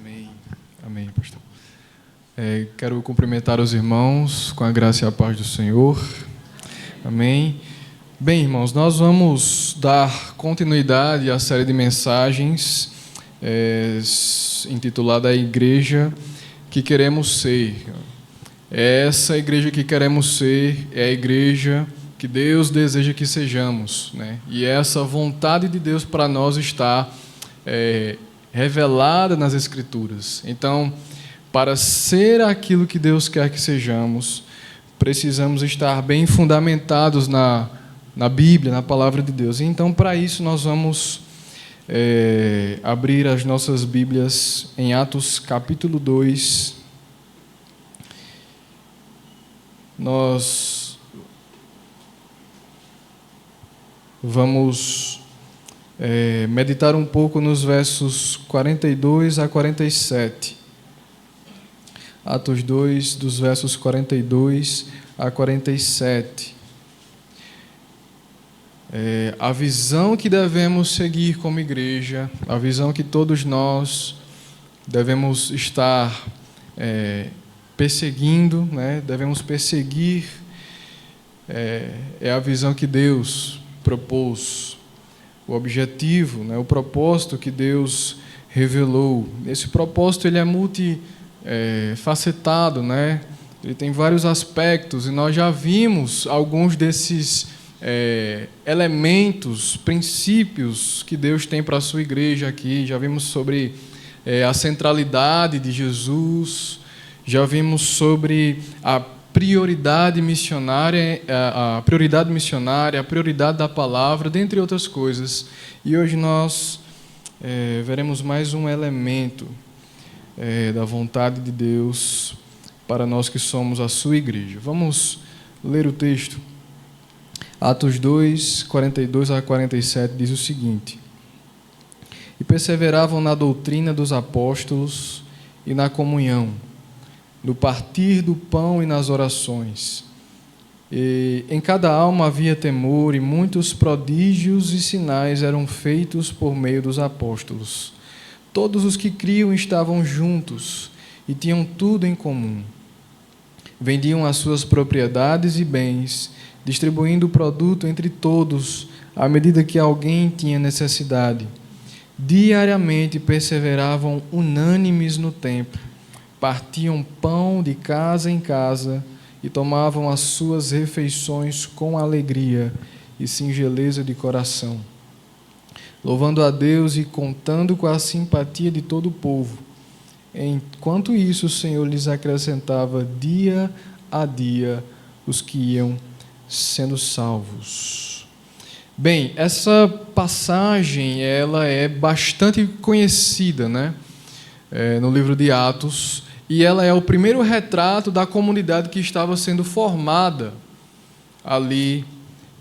Amém. Amém, pastor. Quero cumprimentar os irmãos com a graça e a paz do Senhor. Amém. Bem, irmãos, nós vamos dar continuidade à série de mensagens intitulada A Igreja que Queremos Ser. Essa igreja que queremos ser é a igreja que Deus deseja que sejamos, né? E essa vontade de Deus para nós está revelada nas Escrituras. Então, para ser aquilo que Deus quer que sejamos, precisamos estar bem fundamentados na Bíblia, na Palavra de Deus. Então, para isso, nós vamos abrir as nossas Bíblias em Atos capítulo 2. Nós vamos meditar um pouco nos versos 42 a 47. Atos 2, dos versos 42 a 47. A visão que devemos seguir como igreja, a visão que todos nós devemos estar perseguindo, né? Devemos perseguir, é a visão que Deus propôs, o objetivo, né? O propósito que Deus revelou. Esse propósito ele é multifacetado, né? Ele tem vários aspectos e nós já vimos alguns desses elementos, princípios que Deus tem para a sua igreja aqui. Já vimos sobre a centralidade de Jesus, já vimos sobre a prioridade missionária, a prioridade da palavra, dentre outras coisas. E hoje nós veremos mais um elemento da vontade de Deus para nós que somos a sua igreja. Vamos ler o texto. Atos 2, 42 a 47 diz o seguinte: E perseveravam na doutrina dos apóstolos e na comunhão, no partir do pão e nas orações. E em cada alma havia temor, e muitos prodígios e sinais eram feitos por meio dos apóstolos. Todos os que criam estavam juntos e tinham tudo em comum. Vendiam as suas propriedades e bens, distribuindo o produto entre todos, à medida que alguém tinha necessidade. Diariamente perseveravam unânimes no templo, partiam pão de casa em casa e tomavam as suas refeições com alegria e singeleza de coração, louvando a Deus e contando com a simpatia de todo o povo. Enquanto isso, o Senhor lhes acrescentava dia a dia os que iam sendo salvos. Bem, essa passagem ela é bastante conhecida, né? No livro de Atos, e ela é o primeiro retrato da comunidade que estava sendo formada ali,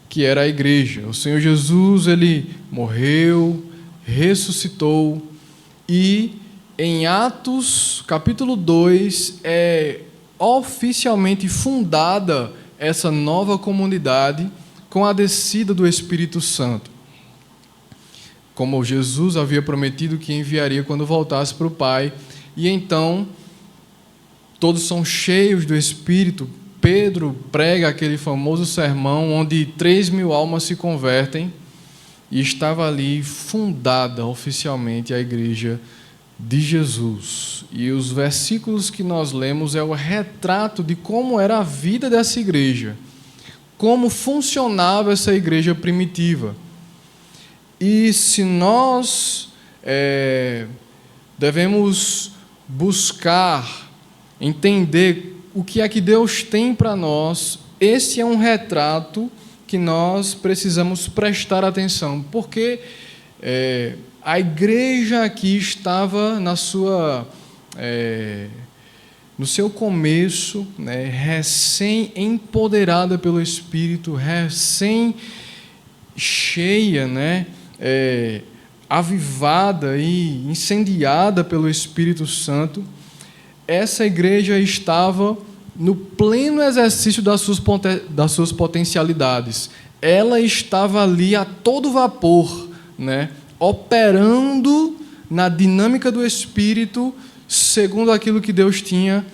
que era a igreja. O Senhor Jesus, ele morreu, ressuscitou, e em Atos, capítulo 2, é oficialmente fundada essa nova comunidade com a descida do Espírito Santo, como Jesus havia prometido que enviaria quando voltasse para o Pai. E então todos são cheios do Espírito. Pedro prega aquele famoso sermão onde 3.000 almas se convertem, e estava ali fundada oficialmente a igreja de Jesus. E os versículos que nós lemos é o retrato de como era a vida dessa igreja, como funcionava essa igreja primitiva. E se nós devemos buscar entender o que é que Deus tem para nós, esse é um retrato que nós precisamos prestar atenção, porque a igreja aqui estava no seu começo, né, recém-empoderada pelo Espírito, recém-cheia, né, avivada e incendiada pelo Espírito Santo. Essa igreja estava no pleno exercício das suas potencialidades. Ela estava ali a todo vapor, né, operando na dinâmica do Espírito, segundo aquilo que Deus tinha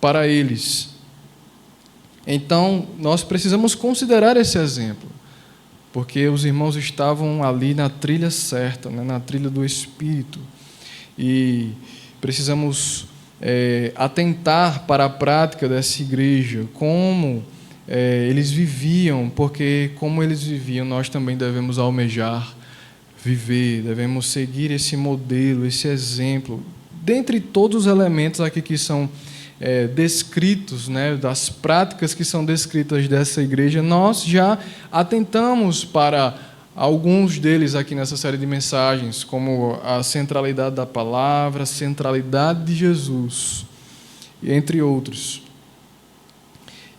para eles. Então, nós precisamos considerar esse exemplo, porque os irmãos estavam ali na trilha certa, né, na trilha do Espírito, e precisamos atentar para a prática dessa igreja, como eles viviam, porque como eles viviam, nós também devemos almejar viver, devemos seguir esse modelo, esse exemplo, dentre todos os elementos aqui que são descritos, né, das práticas que são descritas dessa igreja. Nós já atentamos para alguns deles aqui nessa série de mensagens, como a centralidade da palavra, a centralidade de Jesus, entre outros.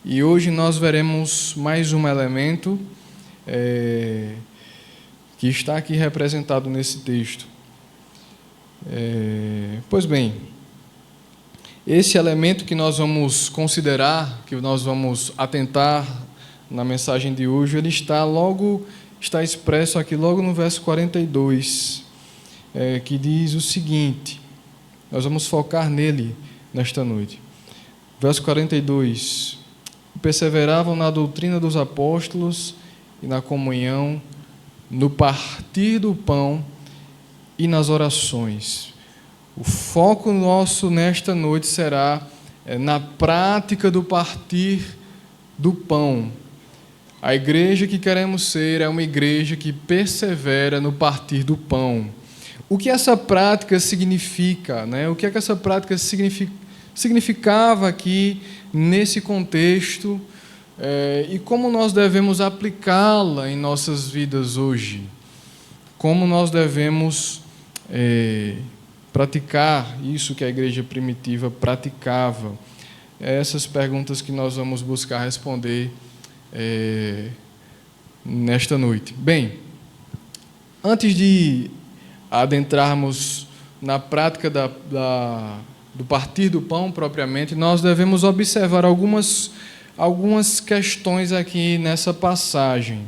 E hoje nós veremos mais um elemento que está aqui representado nesse texto. Pois bem, esse elemento que nós vamos considerar, que nós vamos atentar na mensagem de hoje, ele está expresso aqui logo no verso 42, que diz o seguinte, nós vamos focar nele nesta noite. Verso 42, perseveravam na doutrina dos apóstolos e na comunhão, no partir do pão e nas orações. O foco nosso nesta noite será na prática do partir do pão. A igreja que queremos ser é uma igreja que persevera no partir do pão. O que essa prática significa, né? O que é que essa prática significava aqui nesse contexto e como nós devemos aplicá-la em nossas vidas hoje? Como nós devemos praticar isso que a igreja primitiva praticava? Essas perguntas que nós vamos buscar responder nesta noite. Bem, antes de adentrarmos na prática do partir do pão propriamente, nós devemos observar algumas questões aqui nessa passagem.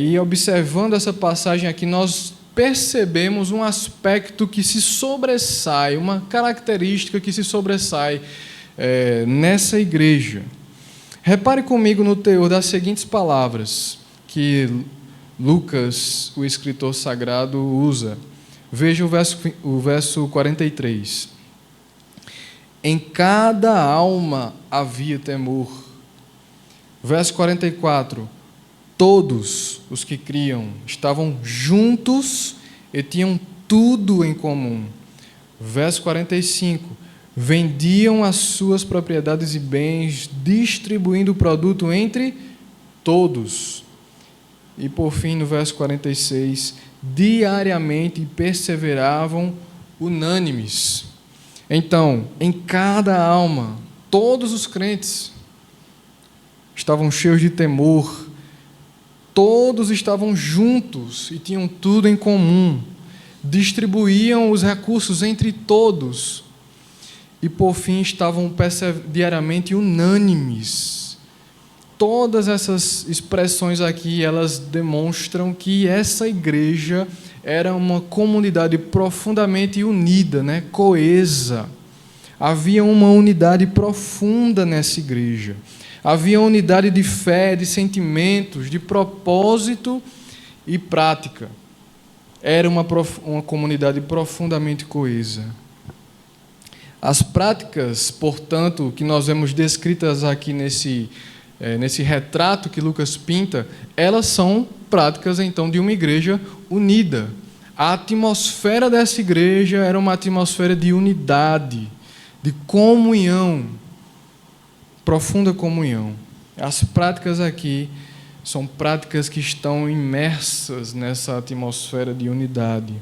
E observando essa passagem aqui, nós percebemos um aspecto que se sobressai, uma característica que se sobressai nessa igreja. Repare comigo no teor das seguintes palavras que Lucas, o escritor sagrado, usa. Veja o verso 43. Em cada alma havia temor. Verso 44. Todos os que criam estavam juntos e tinham tudo em comum. Verso 45. Vendiam as suas propriedades e bens, distribuindo o produto entre todos. E por fim, no verso 46, diariamente perseveravam unânimes. Então, em cada alma, todos os crentes estavam cheios de temor, todos estavam juntos e tinham tudo em comum, distribuíam os recursos entre todos e, por fim, estavam diariamente unânimes. Todas essas expressões aqui, elas demonstram que essa igreja era uma comunidade profundamente unida, né? Coesa. Havia uma unidade profunda nessa igreja. Havia unidade de fé, de sentimentos, de propósito e prática. Era uma comunidade profundamente coesa. As práticas, portanto, que nós vemos descritas aqui nesse retrato que Lucas pinta, elas são práticas, então, de uma igreja unida. A atmosfera dessa igreja era uma atmosfera de unidade, de comunhão, profunda comunhão. As práticas aqui são práticas que estão imersas nessa atmosfera de unidade.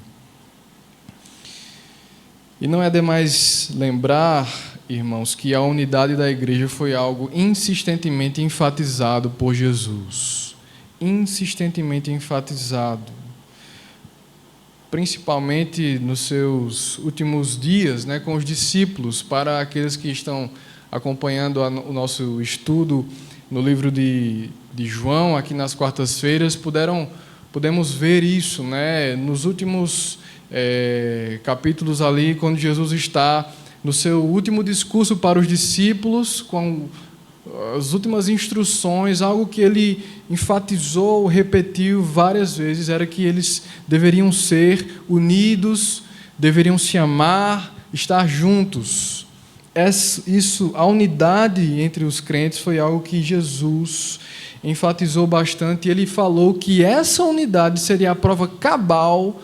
E não é demais lembrar, irmãos, que a unidade da igreja foi algo insistentemente enfatizado por Jesus. Insistentemente enfatizado. Principalmente nos seus últimos dias, né, com os discípulos. Para aqueles que estão acompanhando o nosso estudo no livro de João, aqui nas quartas-feiras, podemos ver isso, né, nos últimos capítulos ali, quando Jesus está no seu último discurso para os discípulos, com as últimas instruções, algo que ele enfatizou, repetiu várias vezes, era que eles deveriam ser unidos, deveriam se amar, estar juntos. A unidade entre os crentes foi algo que Jesus enfatizou bastante, e ele falou que essa unidade seria a prova cabal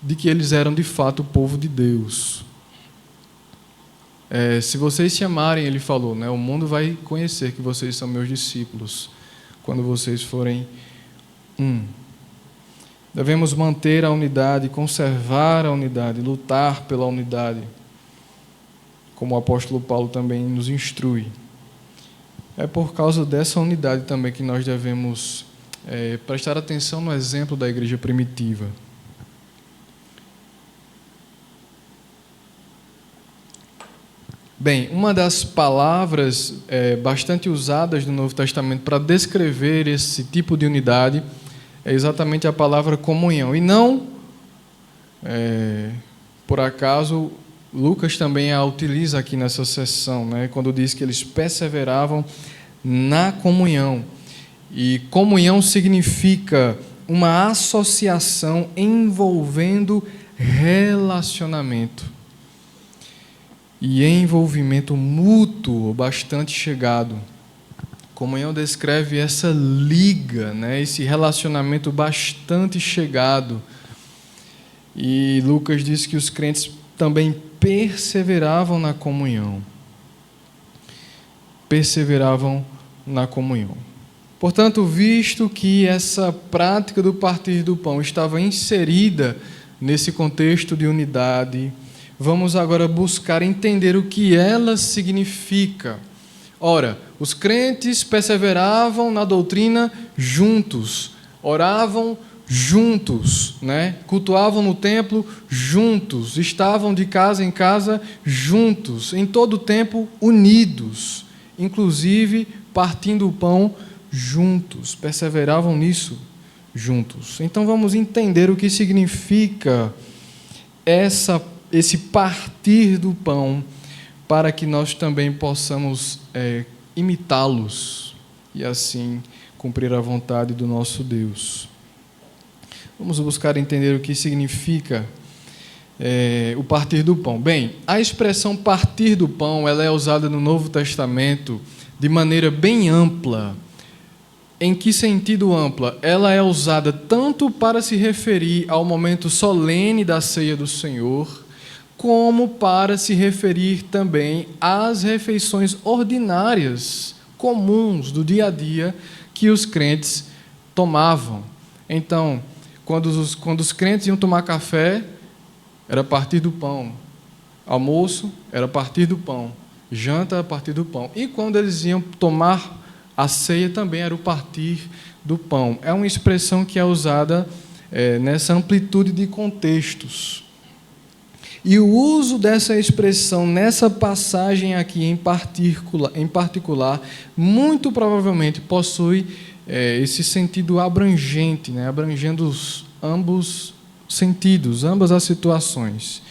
de que eles eram de fato o povo de Deus. Se vocês se amarem, ele falou, né, o mundo vai conhecer que vocês são meus discípulos, quando vocês forem um. Devemos manter a unidade, conservar a unidade, lutar pela unidade, como o apóstolo Paulo também nos instrui. É por causa dessa unidade também que nós devemos prestar atenção no exemplo da igreja primitiva. Bem, uma das palavras bastante usadas no Novo Testamento para descrever esse tipo de unidade é exatamente a palavra comunhão. E não, por acaso, Lucas também a utiliza aqui nessa seção, né, quando diz que eles perseveravam na comunhão. E comunhão significa uma associação envolvendo relacionamento e envolvimento mútuo bastante chegado. Comunhão descreve essa liga, né, esse relacionamento bastante chegado. E Lucas diz que os crentes também perseveravam na comunhão. Perseveravam na comunhão. Portanto, visto que essa prática do partir do pão estava inserida nesse contexto de unidade, vamos agora buscar entender o que ela significa. Ora, os crentes perseveravam na doutrina juntos, oravam juntos, né? Cultuavam no templo juntos, estavam de casa em casa juntos, em todo o tempo unidos, inclusive partindo o pão juntos, perseveravam nisso juntos. Então vamos entender o que significa esse partir do pão, para que nós também possamos imitá-los e assim cumprir a vontade do nosso Deus. Vamos buscar entender o que significa o partir do pão. Bem, a expressão partir do pão ela é usada no Novo Testamento de maneira bem ampla. Em que sentido ampla? Ela é usada tanto para se referir ao momento solene da ceia do Senhor, como para se referir também às refeições ordinárias, comuns do dia a dia, que os crentes tomavam. Então, quando os crentes iam tomar café, era a partir do pão. Almoço, era a partir do pão. Janta, a partir do pão. E quando eles iam tomar a ceia, também era o partir do pão. É uma expressão que é usada nessa amplitude de contextos. E o uso dessa expressão nessa passagem aqui em particular, muito provavelmente possui esse sentido abrangente, né? Abrangendo ambos sentidos, ambas as situações.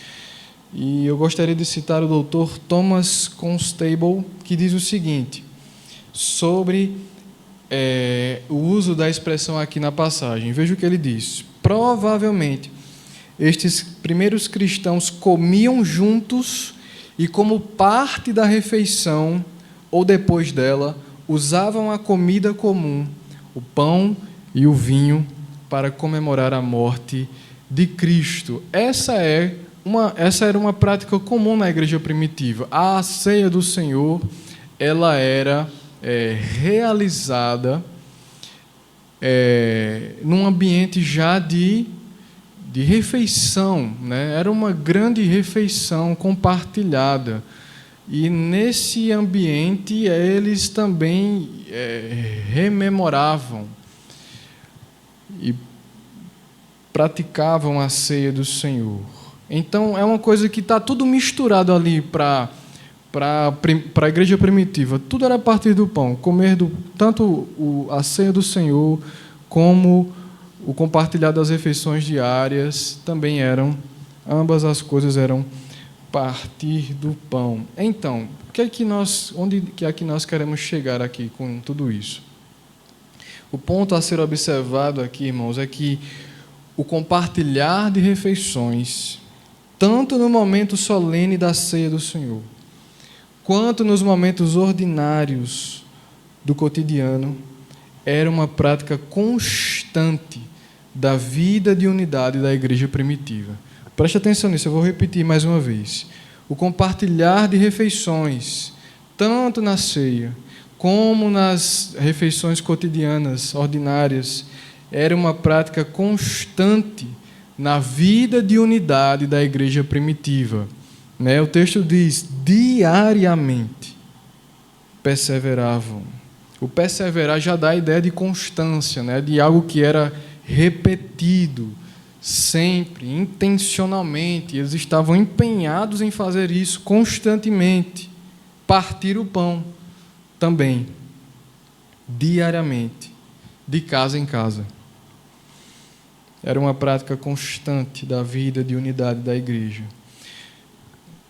E eu gostaria de citar o Dr. Thomas Constable, que diz o seguinte, sobre o uso da expressão aqui na passagem. Veja o que ele diz. Provavelmente, estes primeiros cristãos comiam juntos e, como parte da refeição, ou depois dela, usavam a comida comum, o pão e o vinho, para comemorar a morte de Cristo. Essa era uma prática comum na igreja primitiva. A ceia do Senhor, ela era realizada num ambiente já de refeição, né? Era uma grande refeição compartilhada. E nesse ambiente eles também rememoravam e praticavam a ceia do Senhor. Então é uma coisa que está tudo misturado ali para a igreja primitiva. Tudo era a partir do pão, comer tanto a ceia do Senhor como o compartilhar das refeições diárias também ambas as coisas eram partir do pão. Então, onde é que nós queremos chegar aqui com tudo isso? O ponto a ser observado aqui, irmãos, é que o compartilhar de refeições, tanto no momento solene da ceia do Senhor, quanto nos momentos ordinários do cotidiano, era uma prática constante da vida de unidade da igreja primitiva. Preste atenção nisso, eu vou repetir mais uma vez. O compartilhar de refeições, tanto na ceia como nas refeições cotidianas, ordinárias, era uma prática constante na vida de unidade da igreja primitiva. O texto diz, diariamente perseveravam. O perseverar já dá a ideia de constância, de algo que era repetido, sempre, intencionalmente. Eles estavam empenhados em fazer isso constantemente. Partir o pão também, diariamente, de casa em casa. Era uma prática constante da vida de unidade da igreja.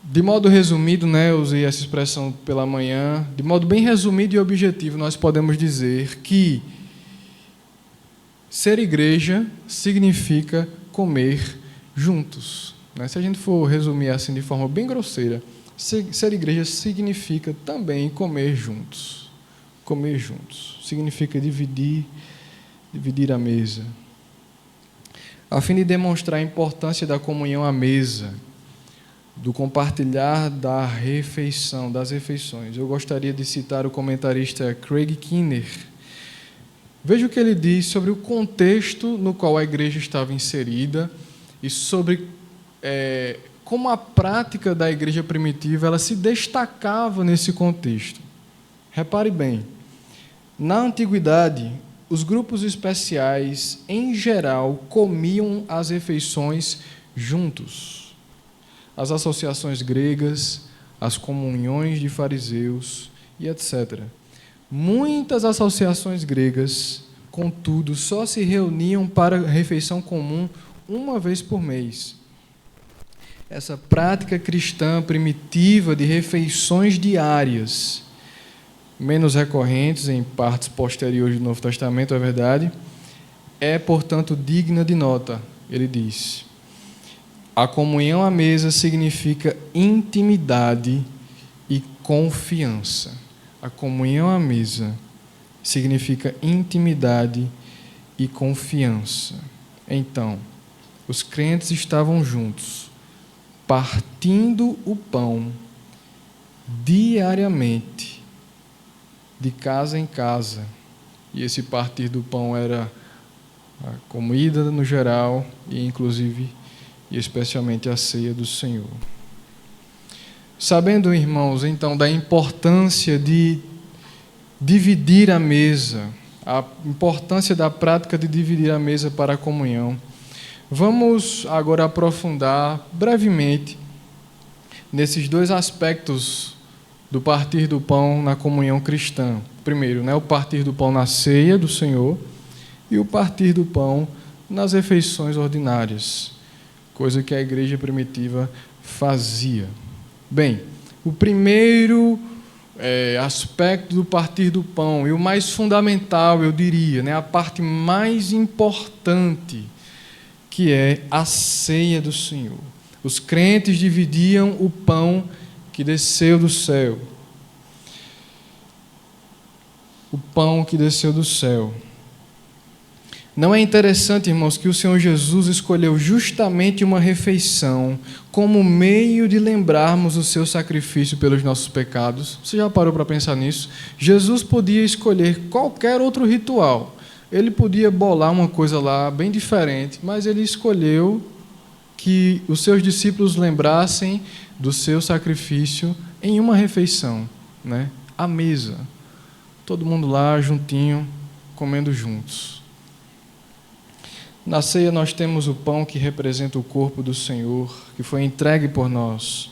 De modo resumido, eu usei essa expressão pela manhã, de modo bem resumido e objetivo, nós podemos dizer que ser igreja significa comer juntos. Se a gente for resumir assim de forma bem grosseira, ser igreja significa também comer juntos. Comer juntos. Significa dividir a mesa. A fim de demonstrar a importância da comunhão à mesa, do compartilhar da refeição, das refeições, eu gostaria de citar o comentarista Craig Kinner. Veja o que ele diz sobre o contexto no qual a igreja estava inserida e sobre como a prática da igreja primitiva ela se destacava nesse contexto. Repare bem, na antiguidade, os grupos especiais, em geral, comiam as refeições juntos. As associações gregas, as comunhões de fariseus e etc. Muitas associações gregas, contudo, só se reuniam para a refeição comum uma vez por mês. Essa prática cristã primitiva de refeições diárias, menos recorrentes em partes posteriores do Novo Testamento, é verdade, é, portanto, digna de nota. Ele diz: a comunhão à mesa significa intimidade e confiança. A comunhão à mesa significa intimidade e confiança. Então, os crentes estavam juntos, partindo o pão diariamente, de casa em casa. E esse partir do pão era a comida no geral e, inclusive, e especialmente a ceia do Senhor. Sabendo, irmãos, então, da importância de dividir a mesa, a importância da prática de dividir a mesa para a comunhão, vamos agora aprofundar brevemente nesses dois aspectos do partir do pão na comunhão cristã. Primeiro, o partir do pão na ceia do Senhor e o partir do pão nas refeições ordinárias, coisa que a igreja primitiva fazia. Bem, o primeiro aspecto do partir do pão, e o mais fundamental, eu diria, a parte mais importante, que é a ceia do Senhor. Os crentes dividiam o pão que desceu do céu. O pão que desceu do céu. Não é interessante, irmãos, que o Senhor Jesus escolheu justamente uma refeição como meio de lembrarmos o seu sacrifício pelos nossos pecados? Você já parou para pensar nisso? Jesus podia escolher qualquer outro ritual. Ele podia bolar uma coisa lá bem diferente, mas ele escolheu que os seus discípulos lembrassem do seu sacrifício em uma refeição, à mesa. Todo mundo lá, juntinho, comendo juntos. Na ceia nós temos o pão que representa o corpo do Senhor, que foi entregue por nós,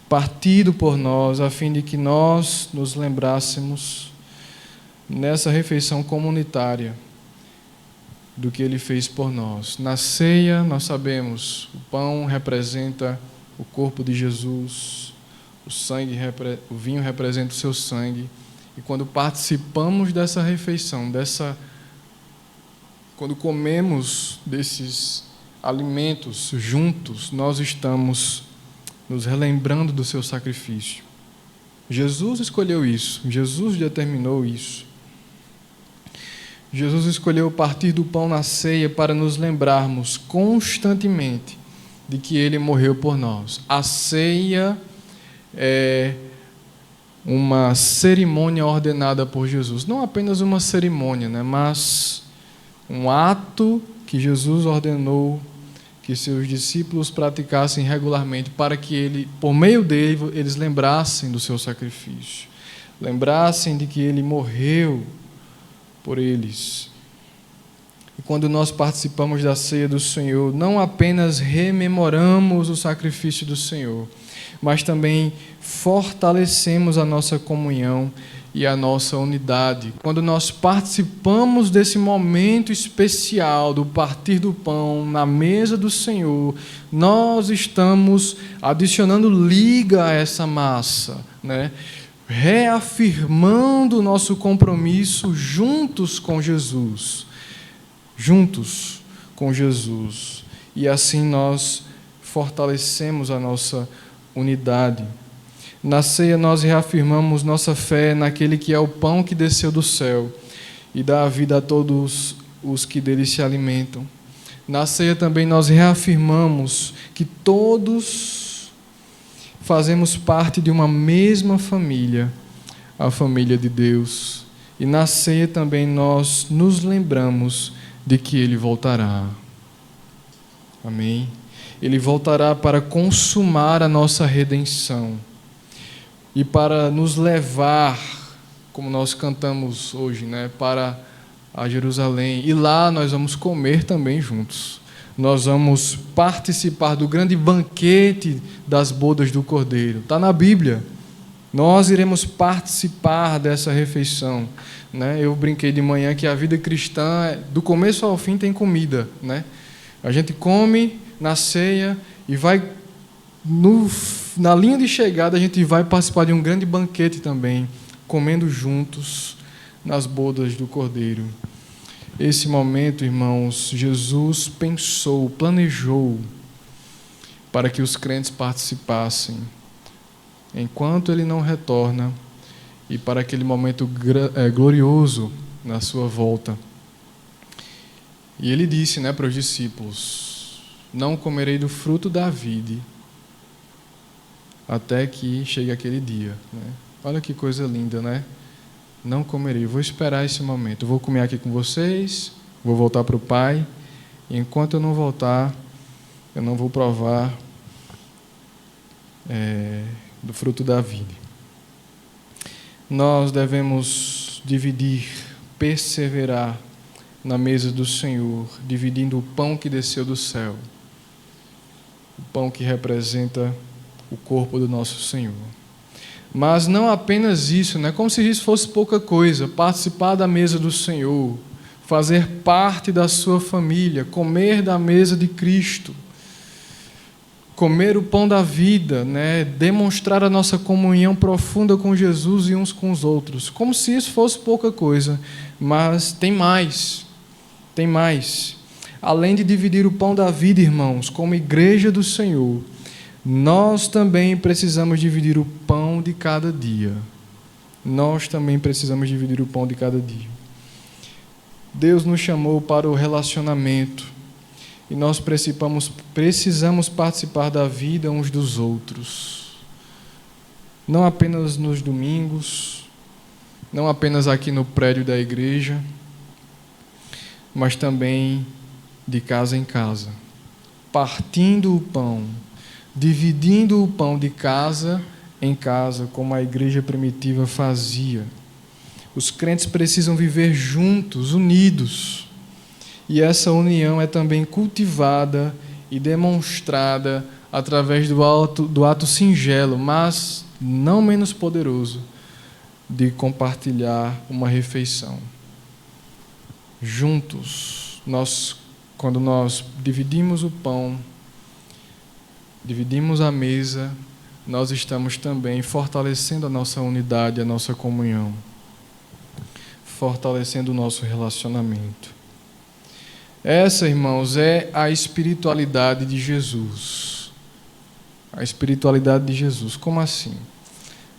partido por nós, a fim de que nós nos lembrássemos nessa refeição comunitária do que Ele fez por nós. Na ceia, nós sabemos, o pão representa o corpo de Jesus, o vinho representa o seu sangue. E quando participamos dessa refeição, quando comemos desses alimentos juntos, nós estamos nos relembrando do seu sacrifício. Jesus escolheu isso, Jesus determinou isso. Jesus escolheu partir do pão na ceia para nos lembrarmos constantemente de que Ele morreu por nós. A ceia é uma cerimônia ordenada por Jesus. Não apenas uma cerimônia, mas um ato que Jesus ordenou que seus discípulos praticassem regularmente para que Ele, por meio dele, eles lembrassem do seu sacrifício. Lembrassem de que Ele morreu por eles. E quando nós participamos da ceia do Senhor, não apenas rememoramos o sacrifício do Senhor, mas também fortalecemos a nossa comunhão e a nossa unidade. Quando nós participamos desse momento especial do partir do pão na mesa do Senhor, nós estamos adicionando liga a essa massa, né? Reafirmando o nosso compromisso juntos com Jesus. Juntos com Jesus. E assim nós fortalecemos a nossa unidade. Na ceia nós reafirmamos nossa fé naquele que é o pão que desceu do céu e dá a vida a todos os que dele se alimentam. Na ceia também nós reafirmamos que todos fazemos parte de uma mesma família, a família de Deus. E na ceia também nós nos lembramos de que Ele voltará. Amém? Ele voltará para consumar a nossa redenção e para nos levar, como nós cantamos hoje, né, para a Jerusalém. E lá nós vamos comer também juntos. Nós vamos participar do grande banquete das bodas do Cordeiro. Está na Bíblia. Nós iremos participar dessa refeição, né? Eu brinquei de manhã que a vida cristã, do começo ao fim, tem comida, né? A gente come na ceia e vai, na linha de chegada, a gente vai participar de um grande banquete também, comendo juntos nas bodas do Cordeiro. Esse momento, irmãos, Jesus pensou, planejou para que os crentes participassem enquanto Ele não retorna e para aquele momento glorioso na sua volta. E Ele disse, né, para os discípulos: não comerei do fruto da vide até que chegue aquele dia, né? Olha que coisa linda, né? Não comerei, vou esperar esse momento. Eu vou comer aqui com vocês, vou voltar para o Pai, e enquanto eu não voltar, eu não vou provar do fruto da vide. Nós devemos dividir, perseverar na mesa do Senhor, dividindo o pão que desceu do céu, o pão que representa o corpo do nosso Senhor. Mas não apenas isso, né? Como se isso fosse pouca coisa, participar da mesa do Senhor, fazer parte da sua família, comer da mesa de Cristo, comer o pão da vida, né? Demonstrar a nossa comunhão profunda com Jesus e uns com os outros, como se isso fosse pouca coisa, mas tem mais, tem mais. Além de dividir o pão da vida, irmãos, como igreja do Senhor, nós também precisamos dividir o pão de cada dia. Nós também precisamos dividir o pão de cada dia. Deus nos chamou para o relacionamento e nós precisamos participar da vida uns dos outros. Não apenas nos domingos, não apenas aqui no prédio da igreja, mas também de casa em casa, partindo o pão, dividindo o pão de casa em casa, como a igreja primitiva fazia. Os crentes precisam viver juntos, unidos. E essa união é também cultivada e demonstrada através do ato singelo, mas não menos poderoso, de compartilhar uma refeição. Juntos, quando nós dividimos o pão, dividimos a mesa, nós estamos também fortalecendo a nossa unidade, a nossa comunhão, fortalecendo o nosso relacionamento. Essa, irmãos, é a espiritualidade de Jesus. A espiritualidade de Jesus. Como assim?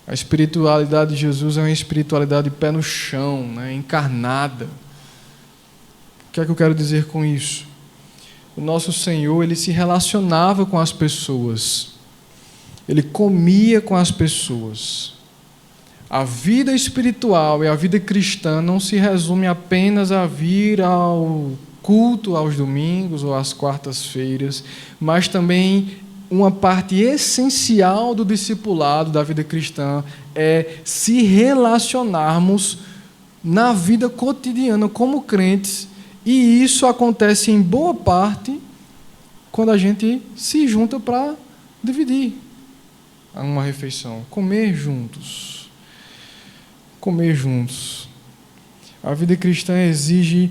A espiritualidade de Jesus é uma espiritualidade pé no chão, né? Encarnada. O que é que eu quero dizer com isso? O nosso Senhor, ele se relacionava com as pessoas. Ele comia com as pessoas. A vida espiritual e a vida cristã não se resume apenas a vir ao culto aos domingos ou às quartas-feiras, mas também uma parte essencial do discipulado da vida cristã é se relacionarmos na vida cotidiana como crentes, e isso acontece em boa parte quando a gente se junta para dividir uma refeição, comer juntos. Comer juntos. A vida cristã exige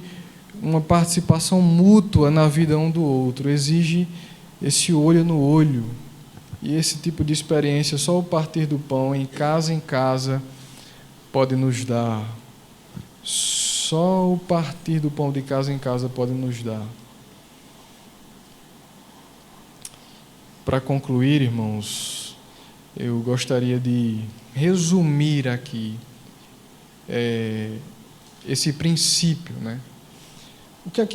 uma participação mútua na vida um do outro, exige esse olho no olho. E esse tipo de experiência só o partir do pão em casa pode nos dar. Só o partir do pão de casa em casa pode nos dar. Para concluir, irmãos, eu gostaria de resumir aqui esse princípio, né? O que é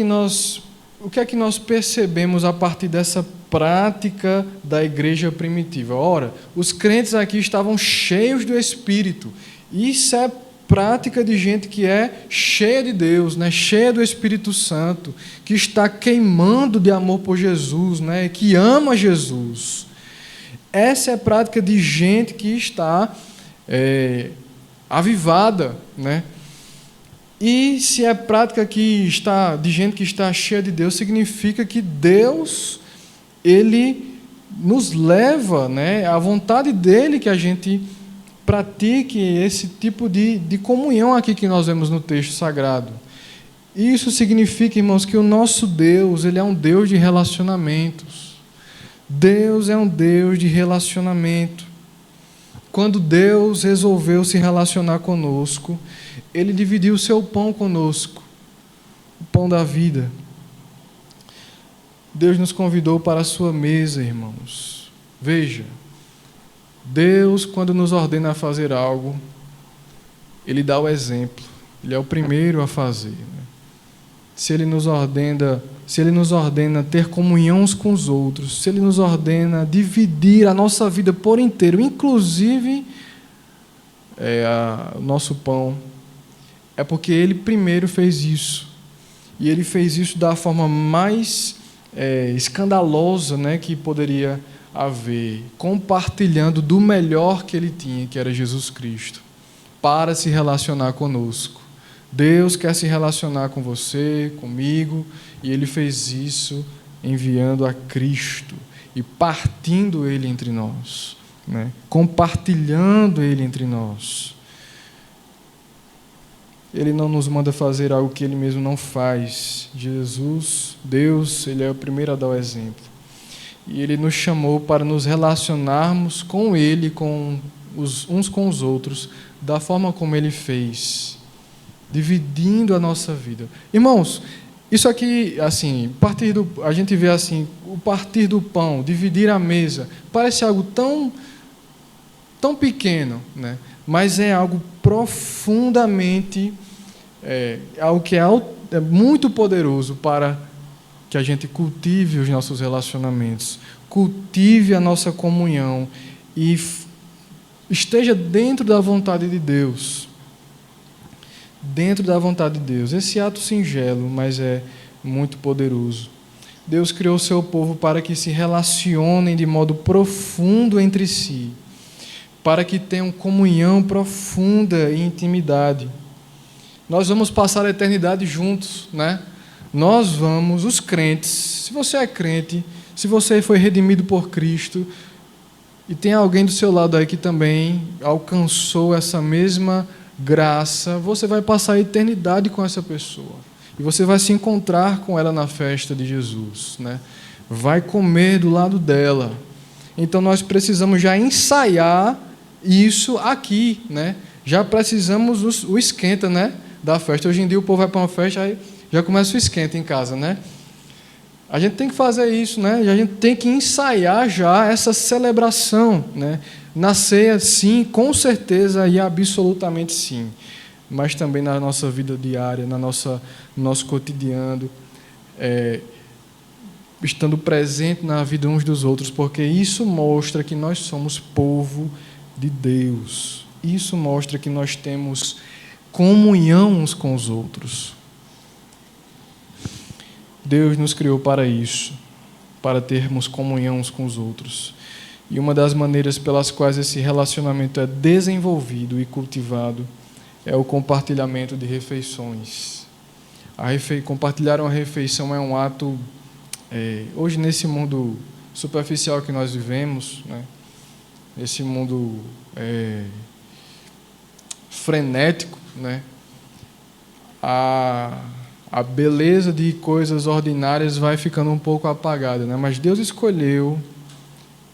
que nós percebemos a partir dessa prática da igreja primitiva? Ora, os crentes aqui estavam cheios do Espírito. Isso é prática de gente que é cheia de Deus, né? Cheia do Espírito Santo, que está queimando de amor por Jesus, né? Que ama Jesus. Essa é a prática de gente que está avivada, né? E se é prática de gente que está cheia de Deus, significa que Deus, ele nos leva, né, à vontade dele que a gente pratique esse tipo de comunhão aqui que nós vemos no texto sagrado. Isso significa, irmãos, que o nosso Deus, ele é um Deus de relacionamentos. Deus é um Deus de relacionamento. Quando Deus resolveu se relacionar conosco, ele dividiu o seu pão conosco, o pão da vida. Deus nos convidou para a sua mesa, irmãos. Veja, Deus, quando nos ordena a fazer algo, ele dá o exemplo. Ele é o primeiro a fazer, né? Se ele nos ordena ter comunhão uns com os outros, se ele nos ordena dividir a nossa vida por inteiro, inclusive o nosso pão, é porque ele primeiro fez isso. E ele fez isso da forma mais escandalosa, né, que poderia haver, compartilhando do melhor que ele tinha, que era Jesus Cristo, para se relacionar conosco. Deus quer se relacionar com você, comigo, e ele fez isso enviando a Cristo e partindo ele entre nós, né? Compartilhando ele entre nós. Ele não nos manda fazer algo que ele mesmo não faz. Jesus, Deus, ele é o primeiro a dar o exemplo. E ele nos chamou para nos relacionarmos com ele, uns com os outros, da forma como ele fez, dividindo a nossa vida. Irmãos, isso aqui, assim, a gente vê assim, o partir do pão, dividir a mesa, parece algo tão pequeno, né? Mas é algo profundamente, algo que é muito poderoso para que a gente cultive os nossos relacionamentos, cultive a nossa comunhão e esteja dentro da vontade de Deus. Dentro da vontade de Deus. Esse ato singelo, mas é muito poderoso. Deus criou o seu povo para que se relacionem de modo profundo entre si, para que tenham comunhão profunda e intimidade. Nós vamos passar a eternidade juntos, né? Nós vamos, os crentes, se você é crente, se você foi redimido por Cristo, e tem alguém do seu lado aí que também alcançou essa mesma graça, você vai passar a eternidade com essa pessoa. E você vai se encontrar com ela na festa de Jesus, né? Vai comer do lado dela. Então nós precisamos já ensaiar isso aqui, né? Já precisamos o esquenta, né, da festa. Hoje em dia o povo vai para uma festa, aí já começa o esquenta em casa, né? A gente tem que fazer isso, né? A gente tem que ensaiar já essa celebração, né? Na ceia, sim, com certeza e absolutamente sim. Mas também na nossa vida diária, no nosso cotidiano, estando presente na vida uns dos outros, porque isso mostra que nós somos povo de Deus. Isso mostra que nós temos comunhão uns com os outros. Deus nos criou para isso, para termos comunhão uns com os outros. E uma das maneiras pelas quais esse relacionamento é desenvolvido e cultivado é o compartilhamento de refeições. Compartilhar uma refeição é um ato, hoje nesse mundo superficial que nós vivemos, né? Esse mundo frenético, né? A beleza de coisas ordinárias vai ficando um pouco apagada, né? Mas Deus escolheu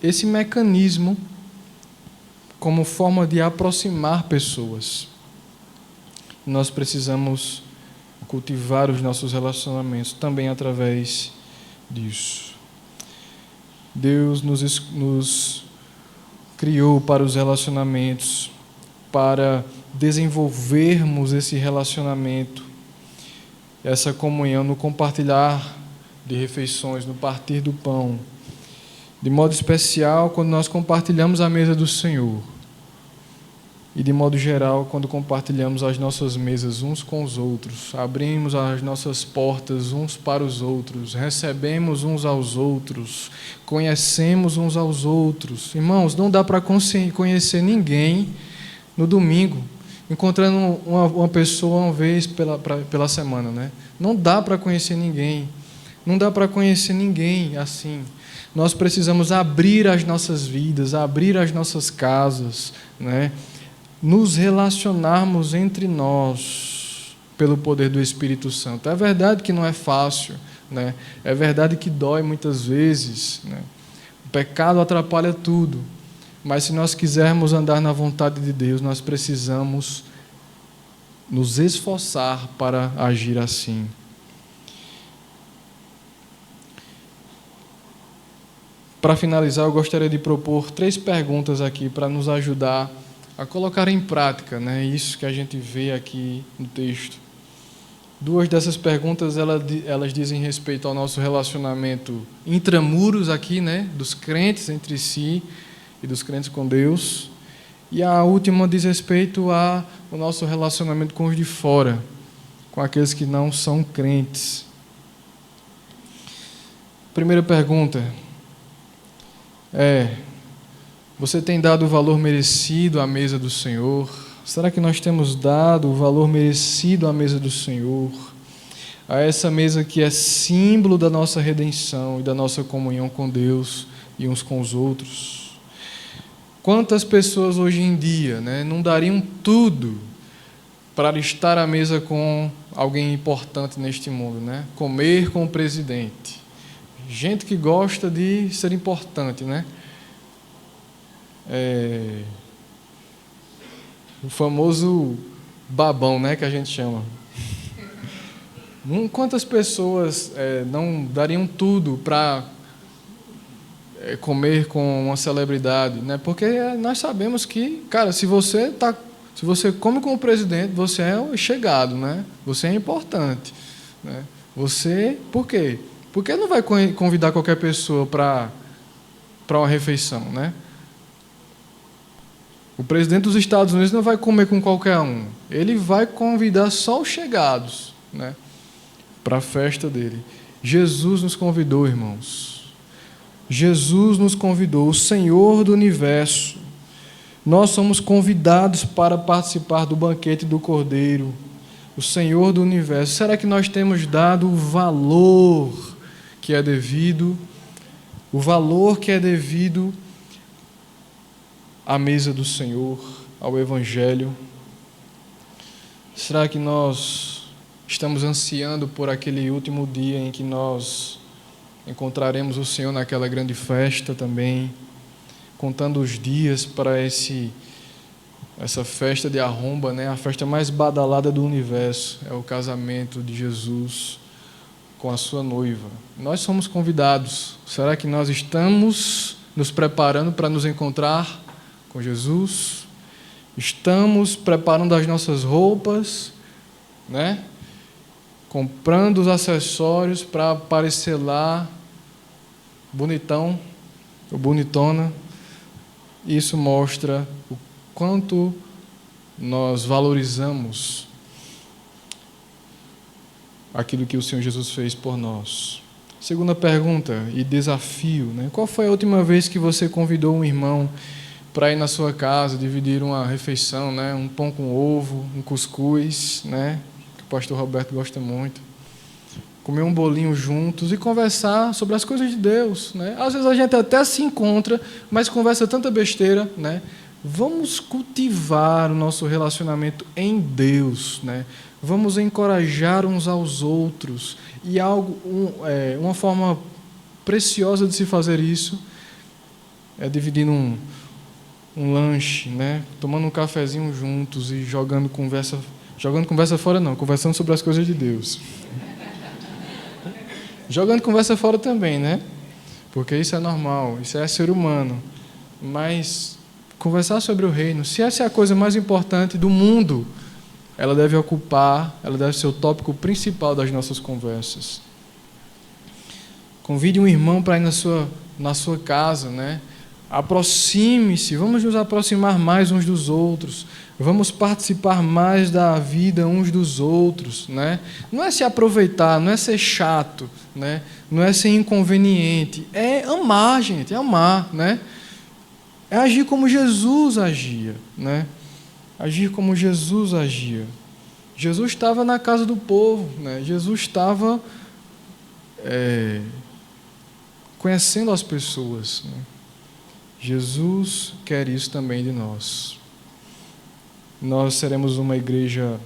esse mecanismo como forma de aproximar pessoas. Nós precisamos cultivar os nossos relacionamentos também através disso. Deus nos criou para os relacionamentos, para desenvolvermos esse relacionamento, essa comunhão no compartilhar de refeições, no partir do pão. De modo especial, quando nós compartilhamos a mesa do Senhor. E, de modo geral, quando compartilhamos as nossas mesas uns com os outros, abrimos as nossas portas uns para os outros, recebemos uns aos outros, conhecemos uns aos outros. Irmãos, não dá para conhecer ninguém no domingo, encontrando uma pessoa uma vez pela semana, né? Não dá para conhecer ninguém. Não dá para conhecer ninguém assim. Nós precisamos abrir as nossas vidas, abrir as nossas casas, né? Nos relacionarmos entre nós pelo poder do Espírito Santo. É verdade que não é fácil, né? É verdade que dói muitas vezes, né? O pecado atrapalha tudo, mas se nós quisermos andar na vontade de Deus, nós precisamos nos esforçar para agir assim. Para finalizar, eu gostaria de propor 3 perguntas aqui para nos ajudar a colocar em prática, né, isso que a gente vê aqui no texto. 2 dessas perguntas elas dizem respeito ao nosso relacionamento intramuros aqui, né, dos crentes entre si e dos crentes com Deus. E a última diz respeito ao nosso relacionamento com os de fora, com aqueles que não são crentes. Primeira pergunta você tem dado o valor merecido à mesa do Senhor? Será que nós temos dado o valor merecido à mesa do Senhor? A essa mesa que é símbolo da nossa redenção e da nossa comunhão com Deus e uns com os outros. Quantas pessoas hoje em dia, né, não dariam tudo para estar à mesa com alguém importante neste mundo, né? Comer com o presidente. Gente que gosta de ser importante, né? O famoso babão, né, que a gente chama. Quantas pessoas não dariam tudo para comer com uma celebridade, né? Porque nós sabemos que, cara, se você come com o presidente, você é chegado, né? Você é importante, né? Por quê? Porque não vai convidar qualquer pessoa para uma refeição, né? O presidente dos Estados Unidos não vai comer com qualquer um. Ele vai convidar só os chegados, né, para a festa dele. Jesus nos convidou, irmãos. Jesus nos convidou, o Senhor do universo. Nós somos convidados para participar do banquete do Cordeiro, o Senhor do universo. Será que nós temos dado o valor que é devido? O valor que é devido à mesa do Senhor, ao Evangelho? Será que nós Estamos ansiando por aquele último dia em que nós encontraremos o Senhor naquela grande festa também, contando os dias para essa festa de arromba, né? A festa mais badalada do universo, é o casamento de Jesus com a sua noiva. Nós somos convidados. Será que nós estamos nos preparando para nos encontrar com Jesus? Estamos preparando as nossas roupas, né? Comprando os acessórios para aparecer lá bonitão ou bonitona. Isso mostra o quanto nós valorizamos aquilo que o Senhor Jesus fez por nós. Segunda pergunta e desafio, né? Qual foi a última vez que você convidou um irmão para ir na sua casa, dividir uma refeição, né? Um pão com ovo, um cuscuz, né? Que o pastor Roberto gosta muito. Comer um bolinho juntos e conversar sobre as coisas de Deus, né? Às vezes a gente até se encontra, mas conversa tanta besteira, né? Vamos cultivar o nosso relacionamento em Deus, né? Vamos encorajar uns aos outros. E uma forma preciosa de se fazer isso é dividindo um lanche, né? Tomando um cafezinho juntos e jogando conversa fora não, conversando sobre as coisas de Deus. Jogando conversa fora também, né? Porque isso é normal, isso é ser humano. Mas conversar sobre o reino, se essa é a coisa mais importante do mundo, ela deve ser o tópico principal das nossas conversas. Convide um irmão para ir na sua casa, né? Aproxime-se, vamos nos aproximar mais uns dos outros, vamos participar mais da vida uns dos outros, né? Não é se aproveitar, não é ser chato, né? Não é ser inconveniente, é amar, gente, é amar, né? É agir como Jesus agia, né? Agir como Jesus agia. Jesus estava na casa do povo, né? Jesus estava conhecendo as pessoas, né? Jesus quer isso também de nós. Nós seremos uma igreja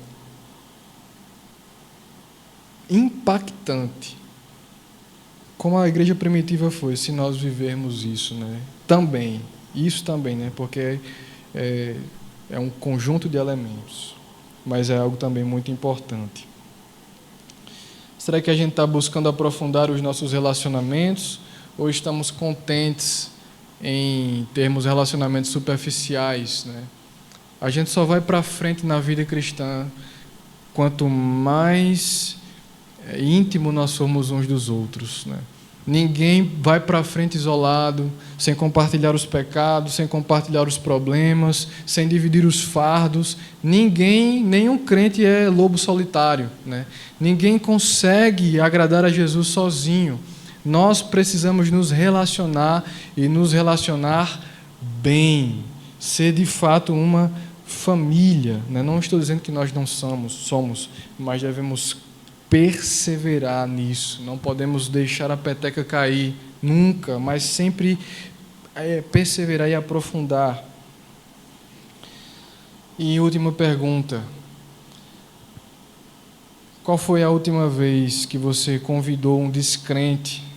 impactante, como a igreja primitiva foi, se nós vivermos isso, né? Isso também, né? Porque é um conjunto de elementos, mas é algo também muito importante. Será que a gente está buscando aprofundar os nossos relacionamentos ou estamos contentes em termos relacionamentos superficiais, né? A gente só vai para frente na vida cristã quanto mais íntimo nós somos uns dos outros, né? Ninguém vai para frente isolado, sem compartilhar os pecados, sem compartilhar os problemas, sem dividir os fardos. Nenhum crente é lobo solitário, né? Ninguém consegue agradar a Jesus sozinho. Nós precisamos nos relacionar e nos relacionar bem, ser de fato uma família, né? Não estou dizendo que nós não somos, mas devemos perseverar nisso. Não podemos deixar a peteca cair nunca, mas sempre perseverar e aprofundar. E última pergunta: qual foi a última vez que você convidou um descrente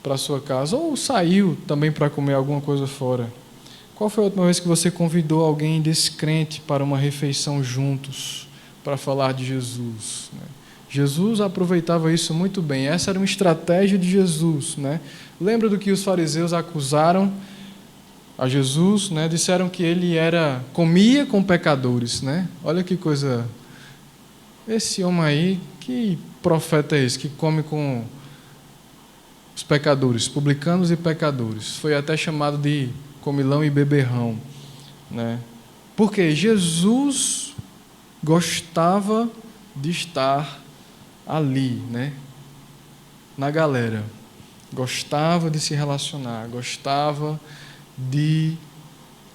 para a sua casa, ou saiu também para comer alguma coisa fora? Qual foi a última vez que você convidou alguém descrente para uma refeição juntos, para falar de Jesus, né? Jesus aproveitava isso muito bem. Essa era uma estratégia de Jesus, né? Lembra do que os fariseus acusaram a Jesus, né? Disseram que ele comia com pecadores, né? Olha que coisa. Esse homem aí, que profeta é esse que come com os pecadores, publicanos e pecadores? Foi até chamado de comilão e beberrão, né? Porque Jesus gostava de estar ali, né? Na galera. Gostava de se relacionar, gostava de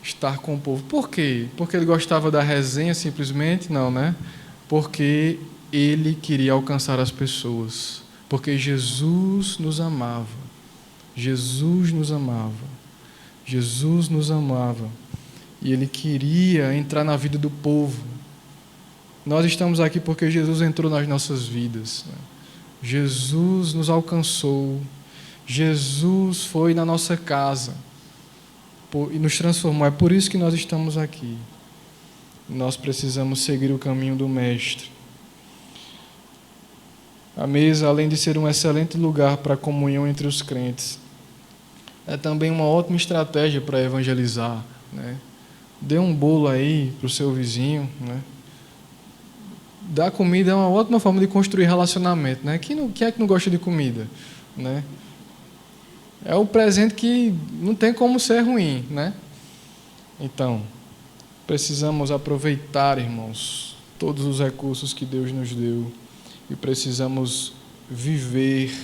estar com o povo. Por quê? Porque ele gostava da resenha simplesmente? Não, né? Porque ele queria alcançar as pessoas. Porque Jesus nos amava. Jesus nos amava. Jesus nos amava. E ele queria entrar na vida do povo. Nós estamos aqui porque Jesus entrou nas nossas vidas, né? Jesus nos alcançou, Jesus foi na nossa casa e nos transformou. É por isso que nós estamos aqui. Nós precisamos seguir o caminho do Mestre. A mesa, além de ser um excelente lugar para a comunhão entre os crentes, é também uma ótima estratégia para evangelizar, né? Dê um bolo aí para o seu vizinho, né? Dar comida é uma ótima forma de construir relacionamento, né? Quem é que não gosta de comida, né? É o presente que não tem como ser ruim, né? Então, precisamos aproveitar, irmãos, todos os recursos que Deus nos deu e precisamos viver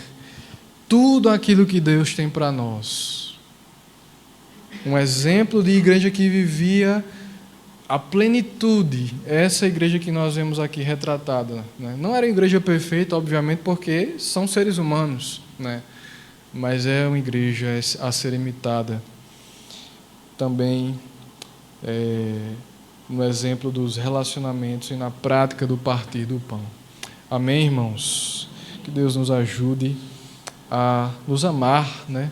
tudo aquilo que Deus tem para nós. Um exemplo de igreja que vivia a plenitude, essa igreja que nós vemos aqui retratada, né? Não era igreja perfeita, obviamente, porque são seres humanos, né? Mas é uma igreja a ser imitada. Também no exemplo dos relacionamentos e na prática do partir do pão. Amém, irmãos? Que Deus nos ajude a nos amar, né?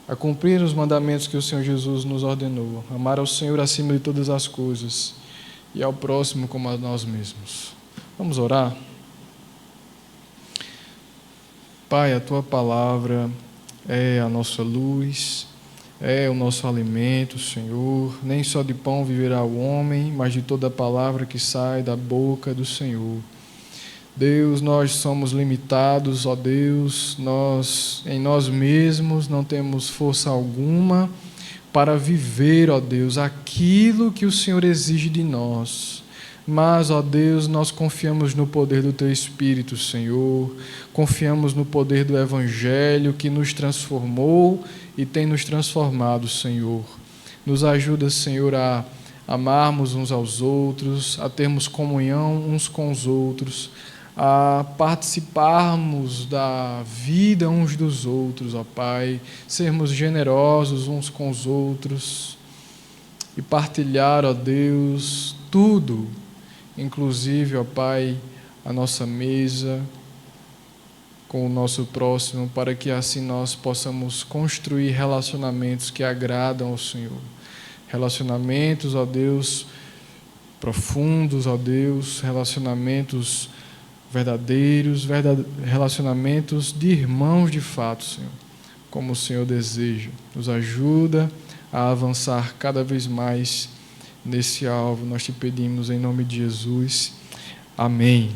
A cumprir os mandamentos que o Senhor Jesus nos ordenou. Amar ao Senhor acima de todas as coisas e ao próximo como a nós mesmos. Vamos orar? Pai, a Tua palavra é a nossa luz, é o nosso alimento, Senhor. Nem só de pão viverá o homem, mas de toda a palavra que sai da boca do Senhor. Deus, nós somos limitados, ó Deus, em nós mesmos não temos força alguma para viver, ó Deus, aquilo que o Senhor exige de nós. Mas, ó Deus, nós confiamos no poder do Teu Espírito, Senhor, confiamos no poder do Evangelho que nos transformou e tem nos transformado, Senhor. Nos ajuda, Senhor, a amarmos uns aos outros, a termos comunhão uns com os outros, a participarmos da vida uns dos outros, ó Pai, sermos generosos uns com os outros e partilhar, ó Deus, tudo, inclusive, ó Pai, a nossa mesa com o nosso próximo, para que assim nós possamos construir relacionamentos que agradam ao Senhor. Relacionamentos, ó Deus, profundos, ó Deus, relacionamentos verdadeiros, relacionamentos de irmãos de fato, Senhor, como o Senhor deseja. Nos ajuda a avançar cada vez mais nesse alvo. Nós te pedimos em nome de Jesus. Amém.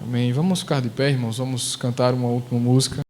Amém. Vamos ficar de pé, irmãos. Vamos cantar uma última música.